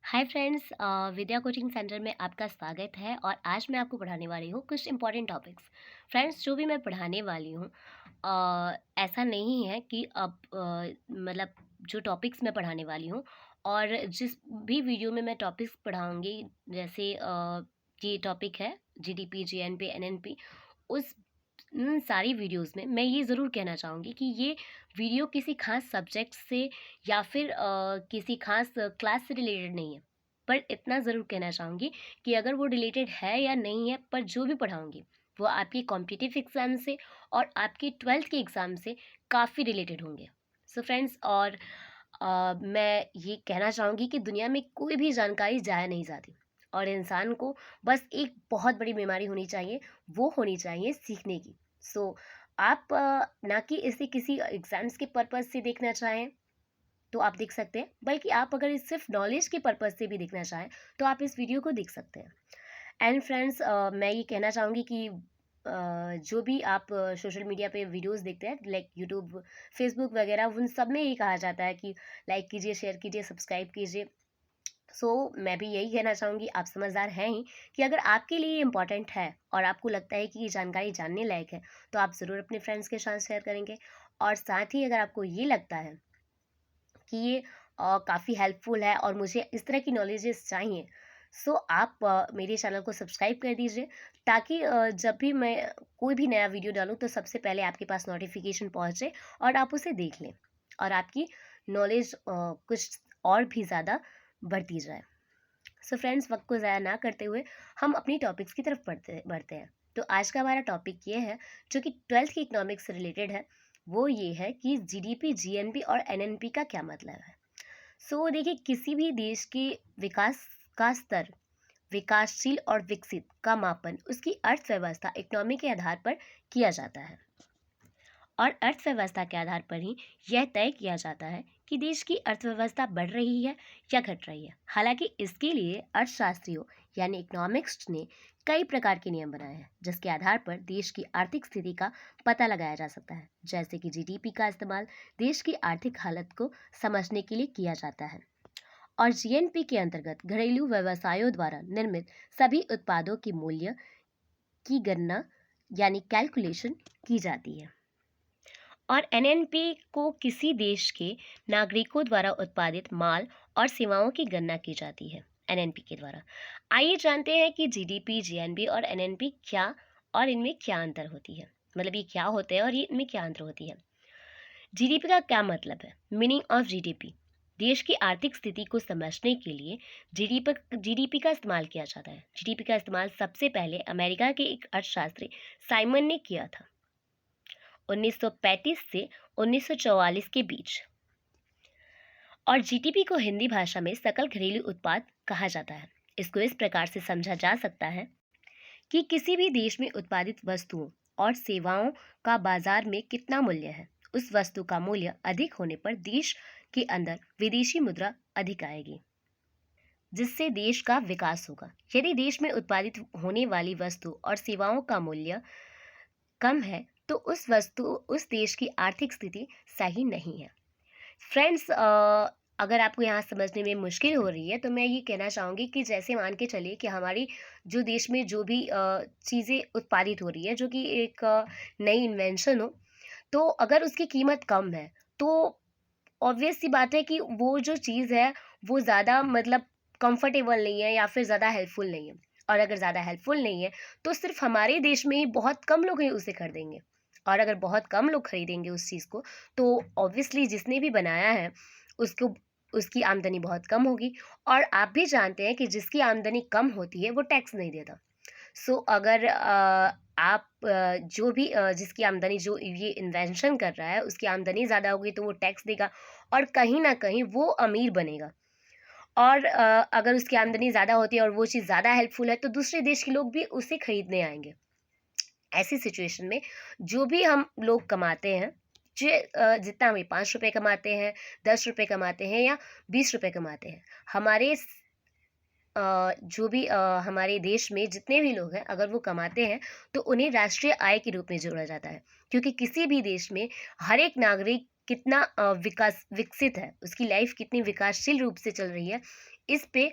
Hi friends, विद्या coaching centre में आपका स्वागत है और आज मैं आपको पढ़ाने वाली हूँ कुछ इंपॉर्टेंट टॉपिक्स। फ्रेंड्स, जो भी मैं पढ़ाने वाली हूँ ऐसा नहीं है कि अब मतलब जो टॉपिक्स मैं पढ़ाने वाली हूँ और जिस भी वीडियो में मैं टॉपिक्स पढ़ाऊँगी, जैसे ये टॉपिक है जीडीपी, जीएनपी, एनएनपी, उस उन सारी वीडियोस में मैं ये ज़रूर कहना चाहूँगी कि ये वीडियो किसी खास सब्जेक्ट से या फिर किसी खास क्लास से रिलेटेड नहीं है। पर इतना ज़रूर कहना चाहूँगी कि अगर वो रिलेटेड है या नहीं है, पर जो भी पढ़ाऊँगी वो आपकी कॉम्पिटिटिव एग्ज़ाम से और आपकी 12th के एग्ज़ाम से काफ़ी रिलेटेड होंगे। सो फ्रेंड्स, और मैं ये कहना चाहूँगी कि दुनिया में कोई भी जानकारी जाया नहीं जाती और इंसान को बस एक बहुत बड़ी बीमारी होनी चाहिए, वो होनी चाहिए सीखने की। सो आप ना कि इसे किसी एग्ज़ाम्स के पर्पज़ से देखना चाहें तो आप देख सकते हैं, बल्कि आप अगर इस सिर्फ नॉलेज के पर्पज़ से भी देखना चाहें तो आप इस वीडियो को देख सकते हैं। एंड फ्रेंड्स, मैं ये कहना चाहूँगी कि जो भी आप सोशल मीडिया पे वीडियोस देखते हैं लाइक यूट्यूब, फेसबुक वगैरह, उन सब में यही कहा जाता है कि लाइक कीजिए, शेयर कीजिए, सब्सक्राइब कीजिए। सो मैं भी यही कहना चाहूँगी, आप समझदार हैं ही, कि अगर आपके लिए इम्पोर्टेंट है और आपको लगता है कि ये जानकारी जानने लायक है तो आप ज़रूर अपने फ्रेंड्स के साथ शेयर करेंगे। और साथ ही अगर आपको ये लगता है कि ये काफ़ी हेल्पफुल है और मुझे इस तरह की नॉलेजेस चाहिए, सो आप मेरे चैनल को सब्सक्राइब कर दीजिए, ताकि जब भी मैं कोई भी नया वीडियो डालूँ तो सबसे पहले आपके पास नोटिफिकेशन पहुँचे और आप उसे देख लें और आपकी नॉलेज कुछ और भी ज़्यादा बढ़ती जाए। सो फ्रेंड्स, वक्त को ज़ाया ना करते हुए हम अपनी टॉपिक्स की तरफ बढ़ते बढ़ते हैं। तो आज का हमारा टॉपिक ये है, जो कि 12th की इकोनॉमिक्स से रिलेटेड है। वो ये है कि जीडीपी, जीएनपी और एनएनपी का क्या मतलब है। सो देखिए, किसी भी देश के विकास का स्तर, विकासशील और विकसित का मापन उसकी अर्थव्यवस्था, इकोनॉमी के आधार पर किया जाता है और अर्थव्यवस्था के आधार पर ही यह तय किया जाता है कि देश की अर्थव्यवस्था बढ़ रही है या घट रही है। हालांकि इसके लिए अर्थशास्त्रियों यानी इकोनॉमिक्स ने कई प्रकार के नियम बनाए हैं, जिसके आधार पर देश की आर्थिक स्थिति का पता लगाया जा सकता है। जैसे कि जीडीपी का इस्तेमाल देश की आर्थिक हालत को समझने के लिए किया जाता है और जीएनपी के अंतर्गत घरेलू व्यवसायों द्वारा निर्मित सभी उत्पादों की मूल्य की गणना यानी कैलकुलेशन की जाती है। और एनएनपी को किसी देश के नागरिकों द्वारा उत्पादित माल और सेवाओं की गणना की जाती है एनएनपी के द्वारा। आइए जानते हैं कि जीडीपी, जीएनपी और एनएनपी क्या और इनमें क्या अंतर होती है। मतलब ये क्या होते हैं और ये इनमें क्या अंतर होती है। जीडीपी का क्या मतलब है? मीनिंग ऑफ जीडीपी: देश की आर्थिक स्थिति को समझने के लिए जीडीपी का इस्तेमाल किया जाता है। जीडीपी का इस्तेमाल सबसे पहले अमेरिका के एक अर्थशास्त्री साइमन ने किया था 1935 से 1944 के बीच। और जीडीपी को हिंदी भाषा में सकल घरेलू उत्पाद कहा जाता है। इसको इस प्रकार से समझा जा सकता है कि किसी भी देश में उत्पादित वस्तुओं और सेवाओं का बाजार में कितना मूल्य है। उस वस्तु का मूल्य अधिक होने पर देश के अंदर विदेशी मुद्रा अधिक आएगी, जिससे देश का विकास होगा। यदि देश में उत्पादित होने वाली वस्तु और सेवाओं का मूल्य कम है तो उस देश की आर्थिक स्थिति सही नहीं है। फ्रेंड्स, अगर आपको यहाँ समझने में मुश्किल हो रही है तो मैं ये कहना चाहूँगी कि जैसे मान के चलिए कि हमारी जो देश में जो भी चीज़ें उत्पादित हो रही है, जो कि एक नई इन्वेंशन हो, तो अगर उसकी कीमत कम है तो ऑब्वियस सी बात है कि वो जो चीज़ है वो ज़्यादा मतलब कंफर्टेबल नहीं है या फिर ज़्यादा हेल्पफुल नहीं है। और अगर ज़्यादा हेल्पफुल नहीं है तो सिर्फ हमारे देश में ही बहुत कम लोग ही उसे खरीदेंगे। और अगर बहुत कम लोग खरीदेंगे उस चीज़ को, तो ऑब्वियसली जिसने भी बनाया है उसको उसकी आमदनी बहुत कम होगी। और आप भी जानते हैं कि जिसकी आमदनी कम होती है वो टैक्स नहीं देता। सो अगर आप जो भी जिसकी आमदनी, जो ये इन्वेंशन कर रहा है, उसकी आमदनी ज़्यादा होगी तो वो टैक्स देगा और कहीं ना कहीं वो अमीर बनेगा। और अगर उसकी आमदनी ज़्यादा होती है और वो चीज़ ज़्यादा हेल्पफुल है तो दूसरे देश के लोग भी उसे खरीदने आएंगे। ऐसी सिचुएशन में जो भी हम लोग कमाते हैं, जितना हम 5 रुपये कमाते हैं, 10 रुपये कमाते हैं या 20 रुपये कमाते हैं, हमारे जो भी हमारे देश में जितने भी लोग हैं, अगर वो कमाते हैं तो उन्हें राष्ट्रीय आय के रूप में जोड़ा जाता है। क्योंकि किसी भी देश में हर एक नागरिक कितना विकसित है, उसकी लाइफ कितनी विकासशील रूप से चल रही है, इस पे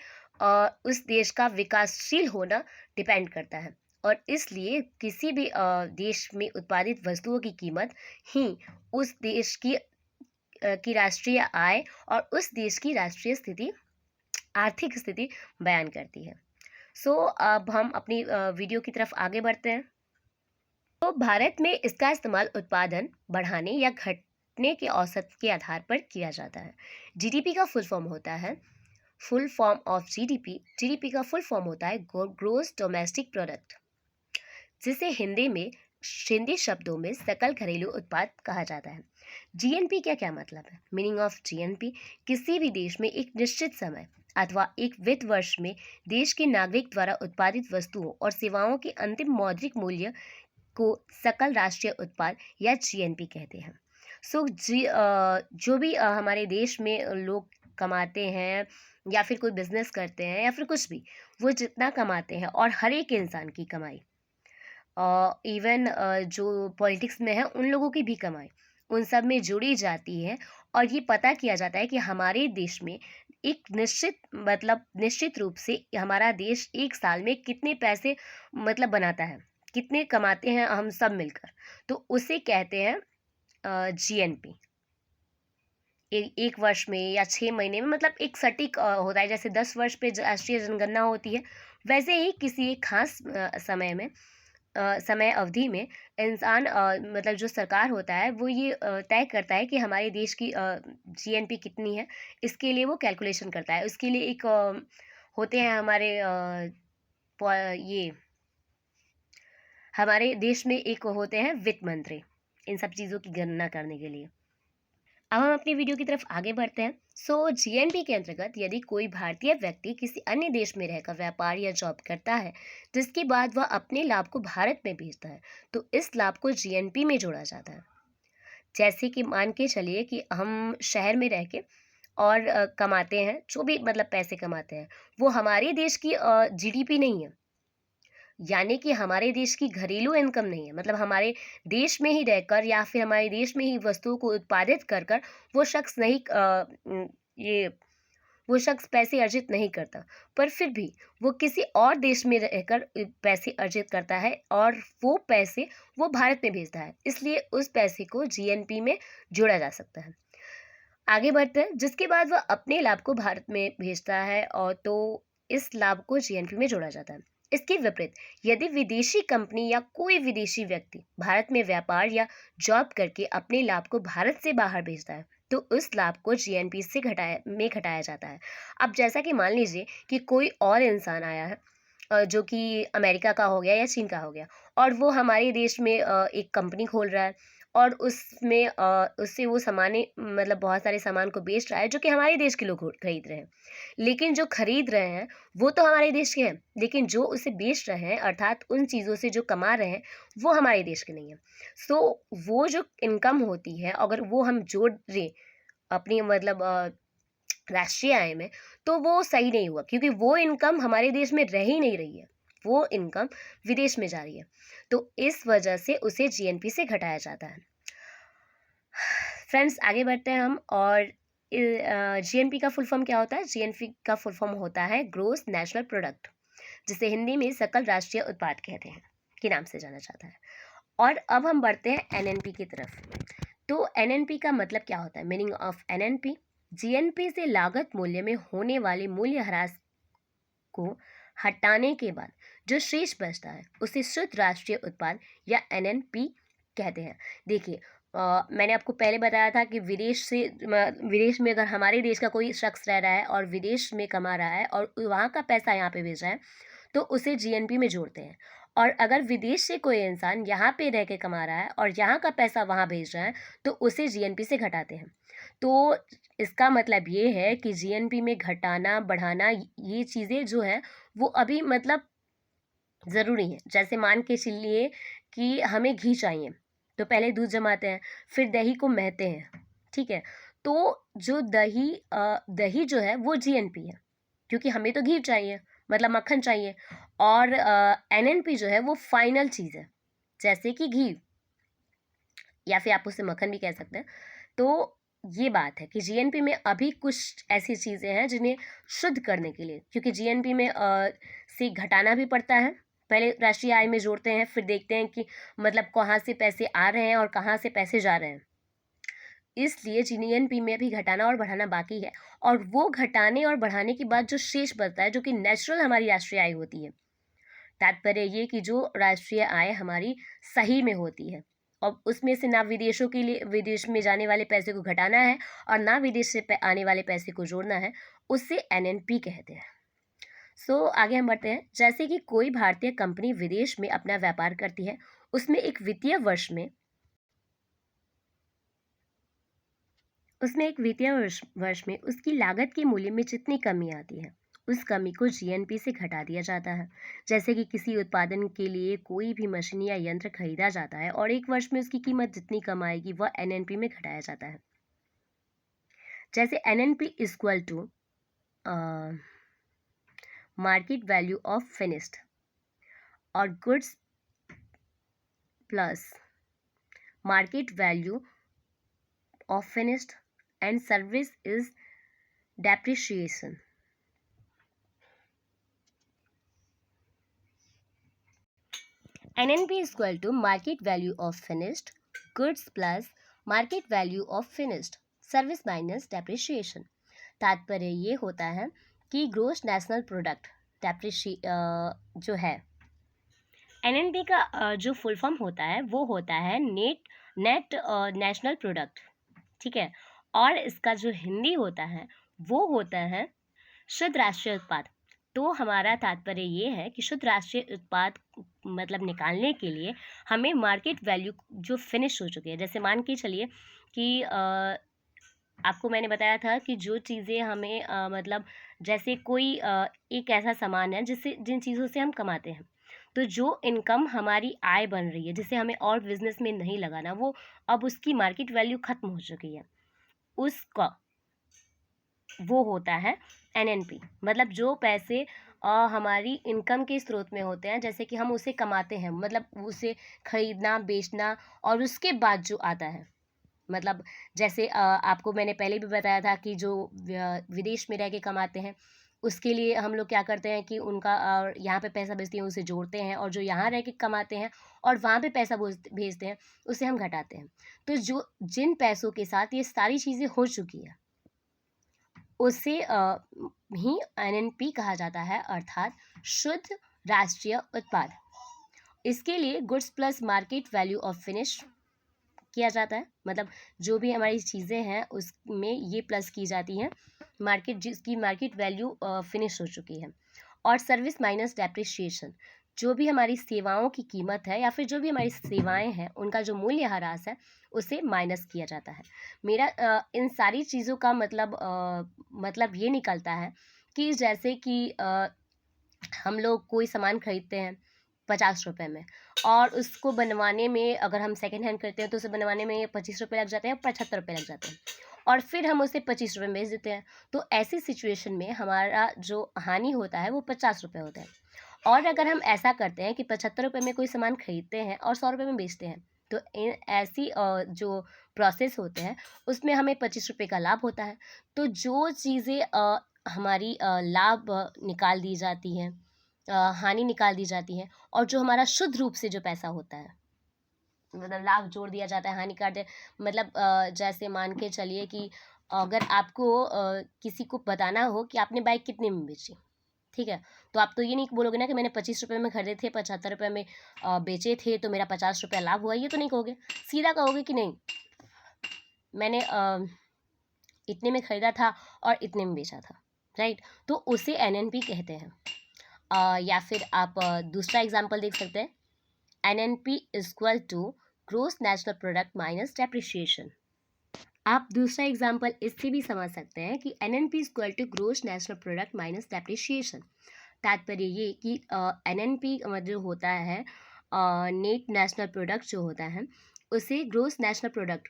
उस देश का विकासशील होना डिपेंड करता है। और इसलिए किसी भी देश में उत्पादित वस्तुओं की कीमत ही उस देश की राष्ट्रीय आय और उस देश की राष्ट्रीय स्थिति, आर्थिक स्थिति बयान करती है। सो अब हम अपनी वीडियो की तरफ आगे बढ़ते हैं। तो भारत में इसका इस्तेमाल उत्पादन बढ़ाने या घटने के औसत के आधार पर किया जाता है। जीडीपी का फुल फॉर्म होता है, फुल फॉर्म ऑफ जीडीपी का फुल फॉर्म होता है ग्रोस डोमेस्टिक प्रोडक्ट, जिसे हिंदी शब्दों में सकल घरेलू उत्पाद कहा जाता है। जीएनपी क्या क्या मतलब है? मीनिंग ऑफ जीएनपी, किसी भी देश में एक निश्चित समय अथवा एक वित्त वर्ष में देश के नागरिक द्वारा उत्पादित वस्तुओं और सेवाओं के अंतिम मौद्रिक मूल्य को सकल राष्ट्रीय उत्पाद या जीएनपी कहते हैं। जो भी हमारे देश में लोग कमाते हैं या फिर कोई बिजनेस करते हैं या फिर कुछ भी, वो जितना कमाते हैं और हर एक इंसान की कमाई, इवन जो पॉलिटिक्स में है उन लोगों की भी कमाई, उन सब में जुड़ी जाती है। और ये पता किया जाता है कि हमारे देश में एक निश्चित रूप से हमारा देश एक साल में कितने पैसे बनाता है, कितने कमाते हैं हम सब मिलकर, तो उसे कहते हैं जीएनपी। एक वर्ष में या 6 महीने में, एक सटीक होता है। जैसे 10 वर्ष पे राष्ट्रीय जनगणना होती है, वैसे ही किसी एक खास समय अवधि में इंसान जो सरकार होता है वो ये तय करता है कि हमारे देश की जीएनपी कितनी है। इसके लिए वो कैलकुलेशन करता है। उसके लिए एक होते हैं ये हमारे देश में एक होते हैं वित्त मंत्री, इन सब चीज़ों की गणना करने के लिए। अब हम अपनी वीडियो की तरफ आगे बढ़ते हैं। जीएनपी के अंतर्गत यदि कोई भारतीय व्यक्ति किसी अन्य देश में रहकर व्यापार या जॉब करता है, जिसके बाद वह अपने लाभ को भारत में भेजता है, तो इस लाभ को जीएनपी में जोड़ा जाता है। जैसे कि मान के चलिए कि हम शहर में रह के और कमाते हैं, जो भी पैसे कमाते हैं, वो हमारे देश की जीडीपी नहीं है, यानी कि हमारे देश की घरेलू इनकम नहीं है। हमारे देश में ही रहकर या फिर हमारे देश में ही वस्तुओं को उत्पादित कर कर वो शख्स नहीं ये वो शख्स पैसे अर्जित नहीं करता, पर फिर भी वो किसी और देश में रहकर पैसे अर्जित करता है और वो पैसे वो भारत में भेजता है, इसलिए उस पैसे को जीएनपी में जोड़ा जा सकता है। आगे बढ़ते हैं। जिसके बाद वह अपने लाभ को भारत में भेजता है और तो इस लाभ को जीएनपी में जोड़ा जाता है। इसके विपरीत यदि विदेशी कंपनी या कोई विदेशी व्यक्ति भारत में व्यापार या जॉब करके अपने लाभ को भारत से बाहर भेजता है, तो उस लाभ को जीएनपी से घटाया जाता है। अब जैसा कि मान लीजिए कि कोई और इंसान आया है, जो कि अमेरिका का हो गया या चीन का हो गया, और वो हमारे देश में एक कंपनी खोल रहा है और उससे वो सामाने बहुत सारे सामान को बेच रहा है, जो कि हमारे देश के लोग खरीद रहे हैं। लेकिन जो खरीद रहे हैं वो तो हमारे देश के हैं, लेकिन जो उसे बेच रहे हैं अर्थात उन चीज़ों से जो कमा रहे हैं वो हमारे देश के नहीं है। वो जो इनकम होती है, अगर वो हम जोड़ दें अपनी राष्ट्रीय आय में, तो वो सही नहीं हुआ, क्योंकि वो इनकम हमारे देश में रह ही नहीं रही है, वो इनकम विदेश में जा रही है। तो इस वजह से उसे जीएनपी से घटाया जाता है। फ्रेंड्स, आगे बढ़ते हैं हम। और जीएनपी का फुल फॉर्म क्या होता है? जीएनपी का फुल फॉर्म होता है ग्रोस नेशनल प्रोडक्ट, जिसे हिंदी में सकल राष्ट्रीय उत्पाद कहते हैं के नाम से जाना जाता है। और अब हम बढ़ते हैं एनएनपी की तरफ। तो एनएनपी का मतलब क्या होता है? मीनिंग ऑफ एनएनपी, जीएनपी से लागत मूल्य में होने वाले मूल्य ह्रास को हटाने के बाद जो शेष बचता है उसे शुद्ध राष्ट्रीय उत्पाद या एनएनपी कहते हैं। देखिए, मैंने आपको पहले बताया था कि विदेश में अगर हमारे देश का कोई शख्स रह रहा है और विदेश में कमा रहा है और वहाँ का पैसा यहाँ पे भेज रहा है, तो उसे जीएनपी में जोड़ते हैं। और अगर विदेश से कोई इंसान यहाँ पे रह के कमा रहा है और यहाँ का पैसा वहाँ भेज रहा है, तो उसे जीएनपी से घटाते हैं। तो इसका मतलब ये है कि जीएनपी में घटाना बढ़ाना ये चीज़ें जो है वो अभी ज़रूरी है। जैसे मान के चलिए कि हमें घी चाहिए, तो पहले दूध जमाते हैं, फिर दही को महते हैं, ठीक है। तो जो दही जो है वो जीएनपी है, क्योंकि हमें तो घी चाहिए, मक्खन चाहिए। और एनएनपी जो है वो फाइनल चीज़ है, जैसे कि घी, या फिर आप उसे मक्खन भी कह सकते हैं। तो ये बात है कि जीएनपी में अभी कुछ ऐसी चीज़ें हैं जिन्हें शुद्ध करने के लिए, क्योंकि जीएनपी में से घटाना भी पड़ता है। पहले राष्ट्रीय आय में जोड़ते हैं, फिर देखते हैं कि मतलब कहाँ से पैसे आ रहे हैं और कहाँ से पैसे जा रहे हैं। इसलिए जीएनपी में भी घटाना और बढ़ाना बाकी है, और वो घटाने और बढ़ाने के बाद जो शेष बचता है, जो कि नेचुरल हमारी राष्ट्रीय आय होती है, तात्पर्य ये कि जो राष्ट्रीय आय हमारी सही में होती है, और उसमें से ना विदेशों के लिए, विदेश में जाने वाले पैसे को घटाना है और ना विदेश से आने वाले पैसे को जोड़ना है, उससे एनएनपी कहते हैं। आगे हम बढ़ते हैं। जैसे कि कोई भारतीय कंपनी विदेश में अपना व्यापार करती है, उसमें एक वित्तीय वर्ष में उसकी लागत के मूल्य में जितनी कमी आती है, उस कमी को जीएनपी से घटा दिया जाता है। जैसे कि किसी उत्पादन के लिए कोई भी मशीन या यंत्र खरीदा जाता है और एक वर्ष में उसकी कीमत जितनी कम आएगी वह एनएनपी में घटाया जाता है। जैसे NNP equal to market value of finished और goods plus market value of finished and service is depreciation. NNP is equal to market value of finished goods plus market value of finished service minus depreciation. तात्पर्य ये होता है कि gross national product जो है, NNP का जो full form होता है वो होता है नेट नेशनल प्रोडक्ट, ठीक है, और इसका जो हिंदी होता है वो होता है शुद्ध राष्ट्रीय उत्पाद। तो हमारा तात्पर्य ये है कि शुद्ध राष्ट्रीय उत्पाद मतलब निकालने के लिए हमें मार्केट वैल्यू जो फिनिश हो चुके हैं, जैसे मान के चलिए कि आपको मैंने बताया था कि जो चीज़ें हमें मतलब जैसे कोई एक ऐसा सामान है जिन चीज़ों से हम कमाते हैं, तो जो इनकम हमारी आय बन रही है जिसे हमें और बिजनेस में नहीं लगाना, वो अब उसकी मार्केट वैल्यू ख़त्म हो चुकी है, उसका वो होता है एनएनपी। मतलब जो पैसे हमारी इनकम के स्रोत में होते हैं, जैसे कि हम उसे कमाते हैं, मतलब उसे खरीदना बेचना, और उसके बाद जो आता है, मतलब जैसे आपको मैंने पहले भी बताया था कि जो विदेश में रह के कमाते हैं उसके लिए हम लोग क्या करते हैं कि उनका यहाँ पे पैसा भेजते हैं उसे जोड़ते हैं, और जो यहाँ रह के कमाते हैं और वहाँ पे पैसा भेजते हैं उसे हम घटाते हैं। तो जो जिन पैसों के साथ ये सारी चीज़ें हो चुकी है उसे ही एनएनपी कहा जाता है, अर्थात शुद्ध राष्ट्रीय उत्पाद। इसके लिए goods plus market value of finish किया जाता है, मतलब जो भी हमारी चीज़ें हैं उसमें ये प्लस की जाती हैं जिसकी मार्केट वैल्यू फिनिश हो चुकी है, और सर्विस माइनस डेप्रिसिएशन, जो भी हमारी सेवाओं की कीमत है या फिर जो भी हमारी सेवाएं हैं उनका जो मूल्य ह्रास है उसे माइनस किया जाता है। मेरा इन सारी चीज़ों का मतलब ये निकलता है कि जैसे कि हम लोग कोई सामान खरीदते हैं 50 रुपये में, और उसको बनवाने में अगर हम सेकेंड हैंड खरीदते हैं तो उसे बनवाने में 25 रुपये लग जाते हैं, 75 रुपये लग जाते हैं, और फिर हम उसे 25 रुपये में बेच देते हैं। तो ऐसी सिचुएशन में हमारा जो हानि होता है वो 50 रुपये होता है। और अगर हम ऐसा करते हैं कि 75 रुपये में कोई सामान खरीदते हैं और 100 रुपये में बेचते हैं, तो ऐसी जो प्रोसेस होते हैं उसमें हमें 25 रुपये का लाभ होता है। तो जो चीज़ें हमारी लाभ निकाल दी जाती हैं, हानि निकाल दी जाती है, और जो हमारा शुद्ध रूप से जो पैसा होता है, मतलब लाभ जोड़ दिया जाता है, हानि काट दे, मतलब जैसे मान के चलिए कि अगर आपको किसी को बताना हो कि आपने बाइक कितने में बेची, ठीक है, तो आप तो ये नहीं बोलोगे ना कि मैंने 25 रुपये में खरीदे थे, 75 रुपये में बेचे थे, तो मेरा 50 रुपये लाभ हुआ, ये तो नहीं कहोगे। सीधा कहोगे कि नहीं, मैंने इतने में खरीदा था और इतने में बेचा था, राइट। तो उसे एनएनपी कहते हैं। या फिर आप दूसरा एग्जाम्पल देख सकते हैं, NNP equal to gross national product minus depreciation. आप दूसरा एग्जाम्पल इससे भी समझ सकते हैं कि NNP equal to gross national product minus depreciation. तात्पर्य ये कि एनएनपी जो होता है, नेट नेशनल प्रोडक्ट जो होता है, उसे ग्रोस नेशनल प्रोडक्ट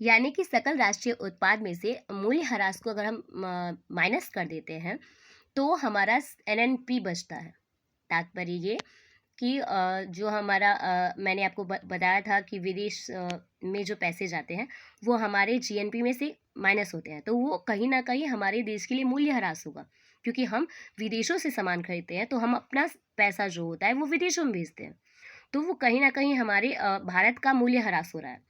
यानी कि सकल राष्ट्रीय उत्पाद में से मूल्य ह्रास को अगर हम माइनस कर देते हैं तो हमारा एनएनपी बचता है। तात्पर्य ये कि जो हमारा मैंने आपको बताया था कि विदेश में जो पैसे जाते हैं वो हमारे जीएनपी में से माइनस होते हैं, तो वो कहीं ना कहीं हमारे देश के लिए मूल्यह्रास होगा, क्योंकि हम विदेशों से सामान खरीदते हैं तो हम अपना पैसा जो होता है वो विदेशों में भेजते हैं, तो वो कहीं ना कहीं हमारे भारत का मूल्यह्रास हो रहा है।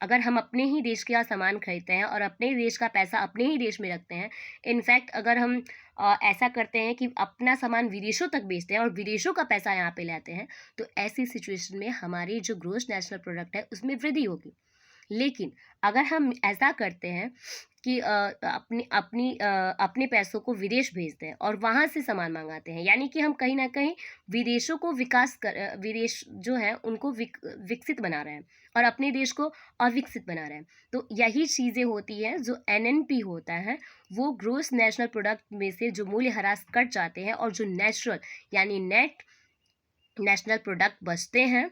अगर हम अपने ही देश का सामान खरीदते हैं और अपने ही देश का पैसा अपने ही देश में रखते हैं, इनफैक्ट अगर हम ऐसा करते हैं कि अपना सामान विदेशों तक बेचते हैं और विदेशों का पैसा यहाँ पे लाते हैं, तो ऐसी सिचुएशन में हमारी जो ग्रोस नेशनल प्रोडक्ट है उसमें वृद्धि होगी। लेकिन अगर हम ऐसा करते हैं कि अपने पैसों को विदेश भेजते हैं और वहाँ से सामान मंगाते हैं, यानी कि हम कहीं ना कहीं विदेशों को विदेश जो है उनको विकसित बना रहे हैं और अपने देश को अविकसित बना रहे हैं। तो यही चीज़ें होती हैं, जो एनएनपी होता है वो ग्रोस नेशनल प्रोडक्ट में से जो मूल्यह्रास कट जाते हैं और जो नेचुरल यानी नेट नेशनल प्रोडक्ट बचते हैं,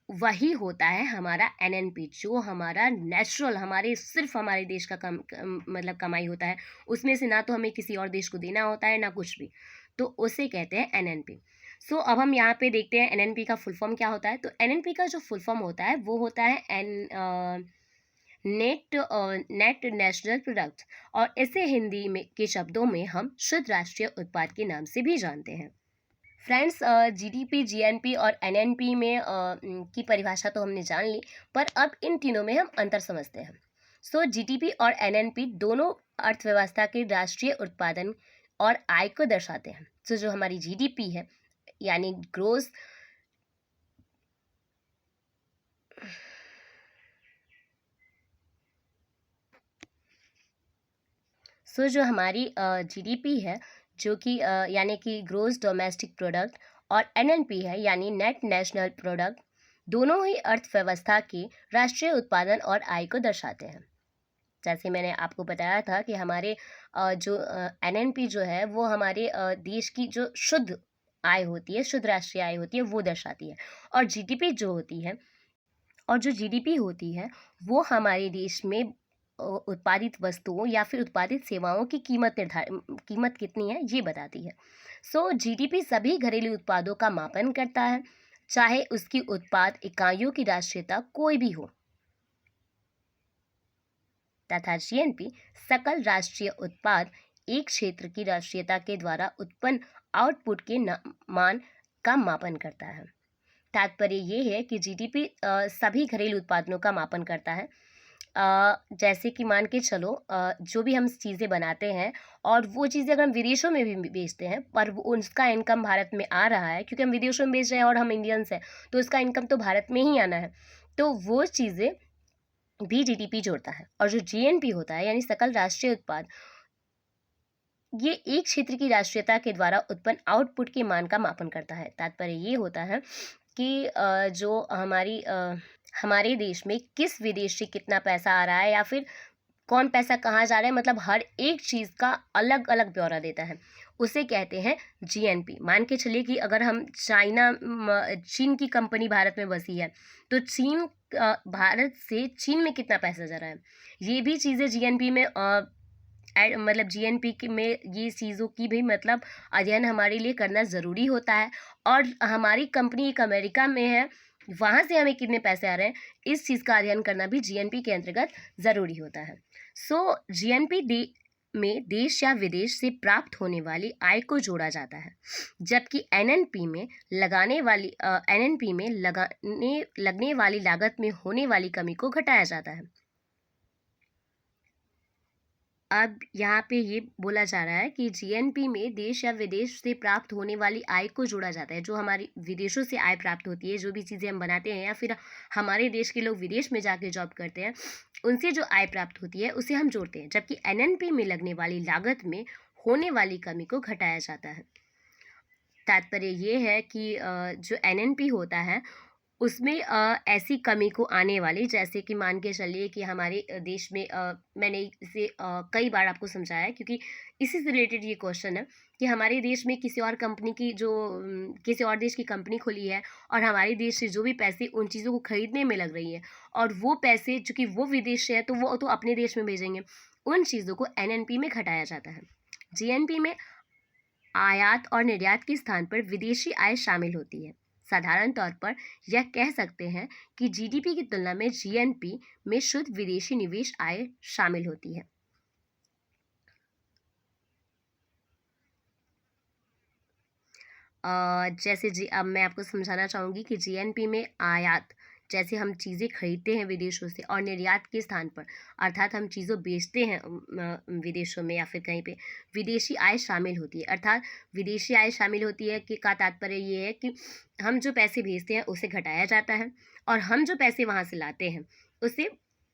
वही होता है हमारा एनएनपी, जो हमारा नेचुरल सिर्फ हमारे देश का मतलब कमाई होता है, उसमें से ना तो हमें किसी और देश को देना होता है ना कुछ भी, तो उसे कहते हैं एनएनपी। सो अब हम यहाँ पे देखते हैं एनएनपी का फुल फॉर्म क्या होता है। तो एनएनपी का जो फुल फॉर्म होता है वो होता है नेट नेशनल प्रोडक्ट, और इसे हिंदी में के शब्दों में हम शुद्ध राष्ट्रीय उत्पाद के नाम से भी जानते हैं। फ्रेंड्स, जीडीपी, जीएनपी और एनएनपी में की परिभाषा तो हमने जान ली, पर अब इन तीनों में हम अंतर समझते हैं। सो जीडीपी और एनएनपी दोनों अर्थव्यवस्था के राष्ट्रीय उत्पादन और आय को दर्शाते हैं। सो जो हमारी जीडीपी है यानी ग्रोस जो हमारी जीडीपी है, जो कि यानी कि ग्रोस डोमेस्टिक प्रोडक्ट, और एनएनपी है यानी नेट नेशनल प्रोडक्ट, दोनों ही अर्थव्यवस्था के राष्ट्रीय उत्पादन और आय को दर्शाते हैं। जैसे मैंने आपको बताया था कि हमारे जो एनएनपी जो है वो हमारे देश की जो शुद्ध आय होती है, शुद्ध राष्ट्रीय आय होती है, वो दर्शाती है। और जीडीपी जो होती है और जो जीडीपी होती है वो हमारे देश में उत्पादित वस्तुओं या फिर उत्पादित सेवाओं की कीमत कितनी है ये बताती है। सो जीडीपी सभी घरेलू उत्पादों का मापन करता है, चाहे उसकी उत्पाद इकाइयों की राष्ट्रीयता कोई भी हो, तथा जीएनपी सकल राष्ट्रीय उत्पाद एक क्षेत्र की राष्ट्रीयता के द्वारा उत्पन्न आउटपुट के मान का मापन करता है। तात्पर्य ये है कि जीडीपी सभी घरेलू उत्पादनों का मापन करता है। जैसे कि मान के चलो जो भी हम चीज़ें बनाते हैं और वो चीज़ें अगर हम विदेशों में भी बेचते हैं, पर उसका इनकम भारत में आ रहा है, क्योंकि हम विदेशों में बेच रहे हैं और हम इंडियंस हैं, तो उसका इनकम तो भारत में ही आना है, तो वो चीज़ें भी जीडीपी जोड़ता है। और जो जीएनपी होता है यानी सकल राष्ट्रीय उत्पाद, ये एक क्षेत्र की राष्ट्रीयता के द्वारा उत्पन्न आउटपुट के मान का मापन करता है। तात्पर्य ये होता है कि जो हमारे देश में किस विदेश से कितना पैसा आ रहा है या फिर कौन पैसा कहाँ जा रहा है, मतलब हर एक चीज़ का अलग अलग ब्यौरा देता है, उसे कहते हैं जीएनपी। मान के चलिए कि अगर हम चीन की कंपनी भारत में बसी है, तो भारत से चीन में कितना पैसा जा रहा है, ये भी चीज़ें जीएनपी में मतलब जीएनपी में ये चीज़ों की भी मतलब अध्ययन हमारे लिए करना ज़रूरी होता है। और हमारी कंपनी एक अमेरिका में है, वहाँ से हमें कितने पैसे आ रहे हैं, इस चीज़ का अध्ययन करना भी जीएनपी के अंतर्गत ज़रूरी होता है। सो जीएनपी में देश या विदेश से प्राप्त होने वाली आय को जोड़ा जाता है, जबकि एनएनपी में लगने वाली लागत में होने वाली कमी को घटाया जाता है। अब यहाँ पे ये बोला जा रहा है कि जीएनपी में देश या विदेश से प्राप्त होने वाली आय को जोड़ा जाता है। जो हमारी विदेशों से आय प्राप्त होती है, जो भी चीज़ें हम बनाते हैं या फिर हमारे देश के लोग विदेश में जाके जॉब करते हैं, उनसे जो आय प्राप्त होती है उसे हम जोड़ते हैं, जबकि एनएनपी में लगने वाली लागत में होने वाली कमी को घटाया जाता है। तात्पर्य ये है कि जो एनएनपी होता है उसमें ऐसी कमी को आने वाली, जैसे कि मान के चलिए कि हमारे देश में मैंने इसे कई बार आपको समझाया है, क्योंकि इसी से रिलेटेड ये क्वेश्चन है कि हमारे देश में किसी और कंपनी की किसी और देश की कंपनी खुली है और हमारे देश से जो भी पैसे उन चीज़ों को खरीदने में लग रही है, और वो पैसे चूँकि वो विदेश से है तो वो तो अपने देश में भेजेंगे, उन चीज़ों को एनएनपी में घटाया जाता है। जीएनपी में आयात और निर्यात के स्थान पर विदेशी आय शामिल होती है। साधारण तौर पर यह कह सकते हैं कि जीडीपी की तुलना में जीएनपी में शुद्ध विदेशी निवेश आय शामिल होती है। जैसे जी अब मैं आपको समझाना चाहूँगी कि जीएनपी में आयात, जैसे हम चीज़ें खरीदते हैं विदेशों से, और निर्यात के स्थान पर, अर्थात हम चीज़ों बेचते हैं विदेशों में या फिर कहीं पे, विदेशी आय शामिल होती है। अर्थात विदेशी आय शामिल होती है कि का तात्पर्य ये है कि हम जो पैसे भेजते हैं उसे घटाया जाता है और हम जो पैसे वहाँ से लाते हैं उससे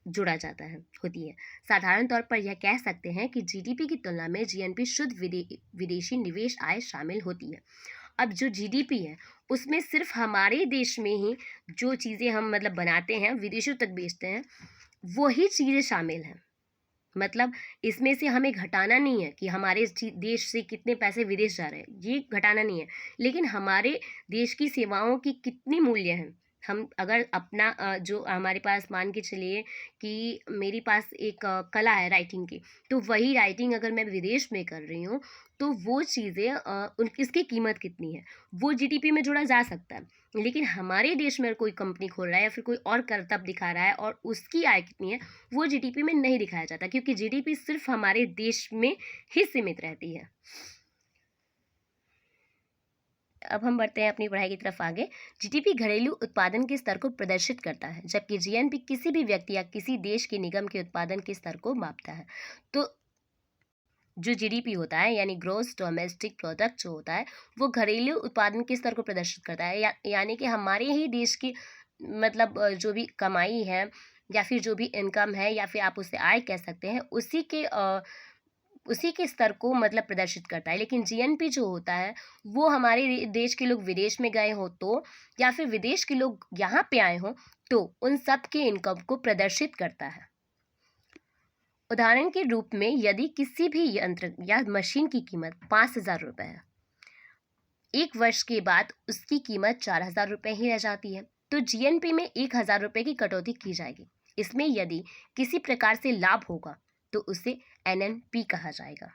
जुड़ा जाता है होती है। साधारण तौर पर यह कह सकते हैं कि जीडीपी की तुलना में जीएनपी शुद्ध विदेशी निवेश आय शामिल होती है। अब जो जीडीपी है उसमें सिर्फ हमारे देश में ही जो चीज़ें हम मतलब बनाते हैं विदेशों तक बेचते हैं वही चीज़ें शामिल हैं। मतलब इसमें से हमें घटाना नहीं है कि हमारे देश से कितने पैसे विदेश जा रहे हैं, ये घटाना नहीं है, लेकिन हमारे देश की सेवाओं की कितनी मूल्य है। हम अगर अपना जो हमारे पास मान के चलिए कि मेरे पास एक कला है राइटिंग की, तो वही राइटिंग अगर मैं विदेश में कर रही हूँ तो वो चीज़ें उन इसकी कीमत कितनी है वो जीडीपी में जोड़ा जा सकता है। लेकिन हमारे देश में कोई कंपनी खोल रहा है या फिर कोई और करतब दिखा रहा है और उसकी आय कितनी है वो जीडीपी में नहीं दिखाया जाता, क्योंकि जीडीपी सिर्फ हमारे देश में ही सीमित रहती है। अब हम बढ़ते हैं अपनी पढ़ाई की तरफ आगे। जीडीपी घरेलू उत्पादन के स्तर को प्रदर्शित करता है, जबकि जीएनपी किसी भी व्यक्ति या किसी देश के निगम के उत्पादन के स्तर को मापता है। तो जो जीडीपी होता है यानी ग्रोस डोमेस्टिक प्रोडक्ट जो होता है वो घरेलू उत्पादन के स्तर को प्रदर्शित करता है, यानी कि हमारे ही देश की मतलब जो भी कमाई है या फिर जो भी इनकम है या फिर आप उसे आय कह सकते हैं उसी के स्तर को मतलब प्रदर्शित करता है। लेकिन जीएनपी जो होता है वो हमारे देश के लोग विदेश में गए हों तो या फिर विदेश के लोग यहाँ पे आए हों तो उन सब के इनकम को प्रदर्शित करता है। उदाहरण के रूप में यदि किसी भी यंत्र या मशीन की कीमत 5,000 रुपये है, एक वर्ष के बाद उसकी कीमत 4,000 रुपये ही रह जाती है, तो जीएनपी में 1,000 रुपये की कटौती की जाएगी। इसमें यदि किसी प्रकार से लाभ होगा तो उसे एनएनपी कहा जाएगा।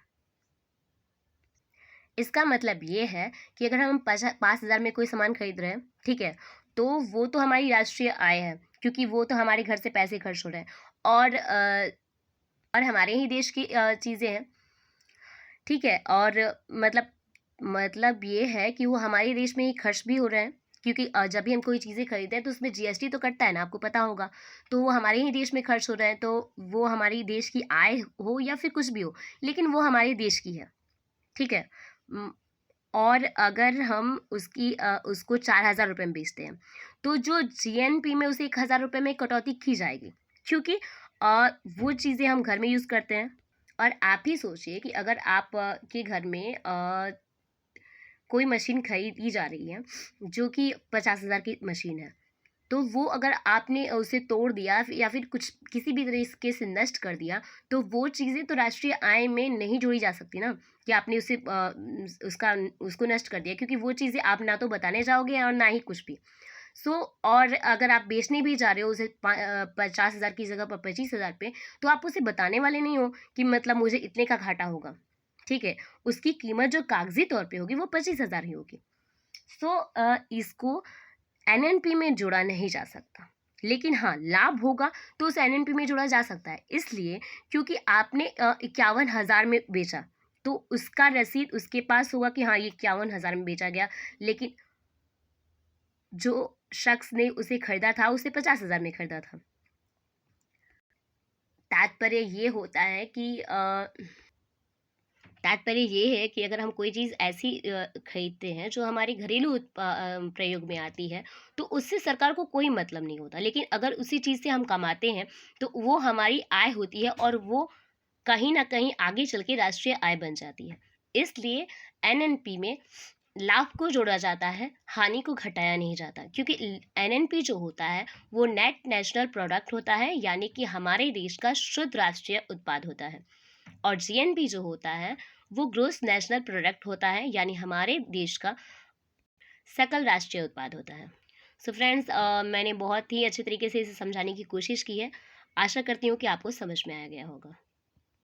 इसका मतलब ये है कि अगर हम 5,000 में कोई सामान खरीद रहे हैं, ठीक है, तो वो तो हमारी राष्ट्रीय आय है, क्योंकि वो तो हमारे घर से पैसे खर्च हो रहे हैं और हमारे ही देश की चीज़ें हैं, ठीक है। और मतलब ये है कि वो हमारे देश में ही खर्च भी हो रहे हैं, क्योंकि जब भी हम कोई चीज़ें खरीदते हैं तो उसमें जीएसटी तो कटता है ना, आपको पता होगा। तो वो हमारे ही देश में खर्च हो रहे हैं, तो वो हमारी देश की आय हो या फिर कुछ भी हो, लेकिन वो हमारे देश की है, ठीक है। और अगर हम उसको 4,000 रुपये में बेचते हैं तो जो जीएनपी में उसे 1,000 रुपये में कटौती की जाएगी, क्योंकि वो चीज़ें हम घर में यूज़ करते हैं। और आप ही सोचिए कि अगर आप के घर में कोई मशीन खरीदी जा रही है जो कि 50,000 की मशीन है, तो वो अगर आपने उसे तोड़ दिया या फिर कुछ किसी भी तरीके से नष्ट कर दिया तो वो चीज़ें तो राष्ट्रीय आय में नहीं जोड़ी जा सकती ना, कि आपने उसे उसको नष्ट कर दिया, क्योंकि वो चीज़ें आप ना तो बताने जाओगे और ना ही कुछ भी। और अगर आप बेचने भी जा रहे हो उसे 50,000 की जगह पर 25,000 पे, तो आप उसे बताने वाले नहीं हो कि मतलब मुझे इतने का घाटा होगा, ठीक है। उसकी कीमत जो कागजी तौर पे होगी वो 25,000 ही होगी। इसको एनएनपी में जोड़ा नहीं जा सकता, लेकिन हाँ लाभ होगा तो उस एनएनपी में जोड़ा जा सकता है, इसलिए क्योंकि आपने 51,000 में बेचा तो उसका रसीद उसके पास होगा कि हाँ ये 51,000 में बेचा गया, लेकिन जो शख्स ने उसे खरीदा था उसे 50,000 में खरीदा था। तात्पर्य ये होता है कि तात्पर्य ये है कि अगर हम कोई चीज़ ऐसी खरीदते हैं जो हमारे घरेलू प्रयोग में आती है तो उससे सरकार को कोई मतलब नहीं होता, लेकिन अगर उसी चीज़ से हम कमाते हैं तो वो हमारी आय होती है और वो कहीं ना कहीं आगे चल के राष्ट्रीय आय बन जाती है। इसलिए एनएनपी में लाभ को जोड़ा जाता है, हानि को घटाया नहीं जाता, क्योंकि एनएनपी जो होता है वो नेट नेशनल प्रोडक्ट होता है, यानी कि हमारे देश का शुद्ध राष्ट्रीय उत्पाद होता है। और जीएनपी जो होता है वो ग्रोस नेशनल प्रोडक्ट होता है, यानी हमारे देश का सकल राष्ट्रीय उत्पाद होता है। सो फ्रेंड्स, मैंने बहुत ही अच्छे तरीके से इसे समझाने की कोशिश की है। आशा करती हूँ कि आपको समझ में आ गया होगा।